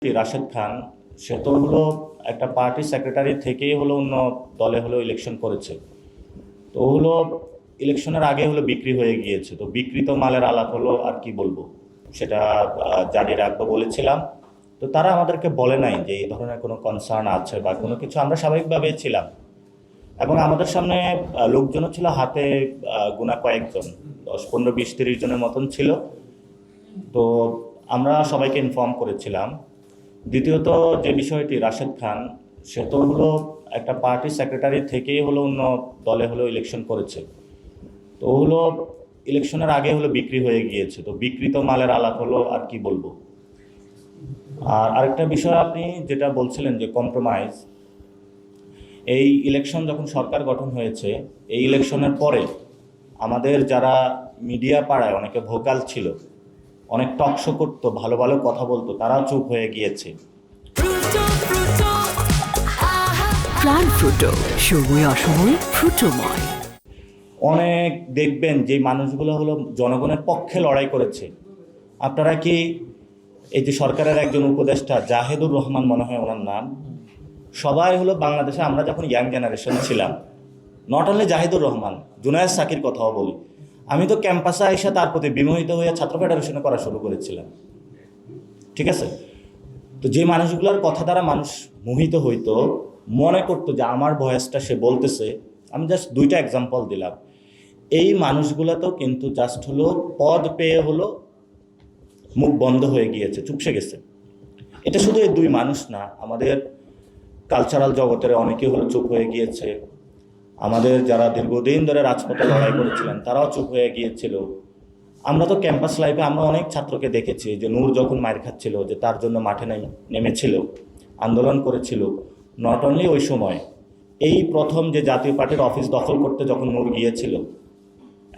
রাশেদ খান সে তো হলো একটা পার্টি সেক্রেটারি থেকেই হলো অন্য দলে হলো ইলেকশন করেছে। তো হলো ইলেকশনের আগে হলো বিক্রি হয়ে গিয়েছে, তো বিক্রিত মালের আলাপ হলো, আর কি বলবো সেটা জারি রাখবো বলেছিলাম। তো তারা আমাদেরকে বলে নাই যে এই ধরনের কোনো কনসার্ন আছে বা কোনো কিছু, আমরা স্বাভাবিকভাবে ছিলাম এবং আমাদের সামনে লোকজনও ছিল, হাতে গোনা কয়েকজন, 10, 15, 20, 30 জনের মতন ছিল। তো আমরা সবাইকে ইনফর্ম করেছিলাম। দ্বিতীয়ত যে বিষয়টি, রাশেদ খান সে তো হলো একটা পার্টি সেক্রেটারি থেকেই হলো অন্য দলে হলো ইলেকশন করেছে। তো হলো ইলেকশনের আগে হলো বিক্রি হয়ে গিয়েছে, তো বিক্রিত মালের আলাপ হলো, আর কি বলবো। আর আরেকটা বিষয় আপনি যেটা বলছিলেন যে কম্প্রোমাইজ, এই ইলেকশন যখন সরকার গঠন হয়েছে, এই ইলেকশনের পরে আমাদের যারা মিডিয়া পাড়ায় অনেকে ভোকাল ছিল, অনেক টক শো করতো, ভালো ভালো কথা বলতো, তারাও চুপ হয়ে গিয়েছে। প্রাণ ফ্রুটো, সময় অসময় ফ্রুটোময়। অনেক দেখবেন যে মানুষগুলো হলো জনগণের পক্ষে লড়াই করেছে। আপনারা কি এই যে সরকারের একজন উপদেষ্টা জাহেদুর রহমান মনে হয় ওনার নাম, সবাই হলো বাংলাদেশে আমরা যখন ইয়াং জেনারেশন ছিলাম, নট অনলি জাহিদুর রহমান, জুনায়েদ সাকির কথাও বলি, আমি তো ক্যাম্পাসে এসে তার প্রতি বিমোহিত হয়ে ছাত্র ফেডারেশনে করা শুরু করেছিলাম। ঠিক আছে, তো যে মানুষগুলোর কথা দ্বারা মানুষ মোহিত হইতো, মনে করতো যে আমার ভয়েসটা সে বলতেছে, আমি জাস্ট 2টা এক্সাম্পল দিলাম। এই মানুষগুলো তো কিন্তু জাস্ট হলো পদ পেয়ে হলো মুখ বন্ধ হয়ে গিয়েছে, চুপসে গেছে। এটা শুধু এই 2 মানুষ না, আমাদের কালচারাল জগতের অনেকে হলো চুপ হয়ে গিয়েছে। আমাদের যারা দীর্ঘদিন ধরে রাজপথে লড়াই করেছিলেন তারাও চুপ হয়ে গিয়েছিল। আমরা তো ক্যাম্পাস লাইফে আমরা অনেক ছাত্রকে দেখেছি যে নূর যখন মার খাচ্ছিল, যে তার জন্য মাঠে নেমেছিল, আন্দোলন করেছিল। নট অনলি ওই সময়, এই প্রথম যে জাতীয় পার্টির অফিস দখল করতে যখন নূর গিয়েছিল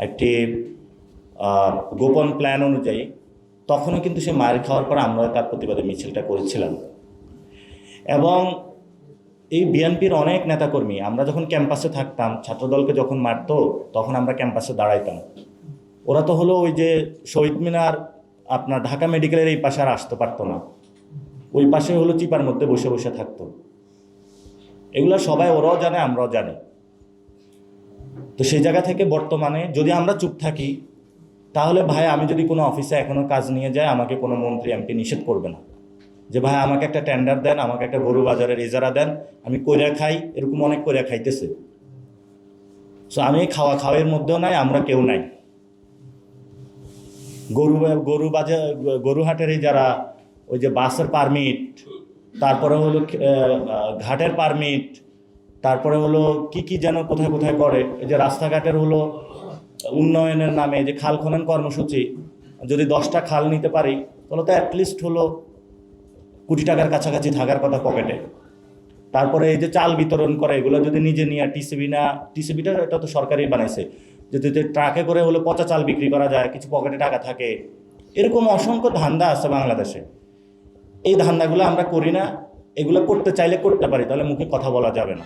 একটি গোপন প্ল্যান অনুযায়ী, তখনও কিন্তু সে মার খাওয়ার পর আমরা তার প্রতিবাদে মিছিলটা করেছিলাম। এবং এই বিএনপির অনেক নেতাকর্মী, আমরা যখন ক্যাম্পাসে থাকতাম, ছাত্রদলকে যখন মারতো তখন আমরা ক্যাম্পাসে দাঁড়াইতাম। ওরা তো হলো ওই যে শহীদ মিনার, আপনার ঢাকা মেডিকেলের এই পাশে আর আসতে পারতো না, ওই পাশে হলো চিপার মধ্যে বসে বসে থাকতো। এগুলো সবাই ওরাও জানে, আমরাও জানি। তো সেই জায়গা থেকে বর্তমানে যদি আমরা চুপ থাকি, তাহলে ভাই আমি যদি কোনো অফিসে এখনও কাজ নিয়ে যাই, আমাকে কোনো মন্ত্রী এমপি নিষেধ করবে না যে ভাই আমাকে একটা টেন্ডার দেন, আমাকে একটা গরু বাজারের ইজারা দেন, আমি কইরা খাই। এরকম অনেক কইরা খাইতেছে। সো আমি খাওয়ার মধ্যেও নাই, আমরা কেউ নাই। গরুহাটের এই যারা ওই যে বাসের পারমিট, তারপরে হলো ঘাটের পারমিট, তারপরে হলো কি যেন কোথায় কোথায় করে, এই যে রাস্তাঘাটের হলো উন্নয়নের নামে যে খাল খনন কর্মসূচি, যদি 10টা খাল নিতে পারি তাহলে তো অ্যাটলিস্ট হলো কোটি টাকার কাছাকাছি থাকার কথা পকেটে। তারপরে এই যে চাল বিতরণ করে, এগুলো যদি নিজে নিয়ে টিসিবিটা এটা তো সরকারই বানাইছে, যদি ট্রাকে করে হলো পচা চাল বিক্রি করা যায়, কিছু পকেটে টাকা থাকে। এরকম অসংখ্য ধান্দা আছে বাংলাদেশে। এই ধান্দাগুলো আমরা করি না, এগুলো করতে চাইলে করতে পারি, তাহলে মুখে কথা বলা যাবে না।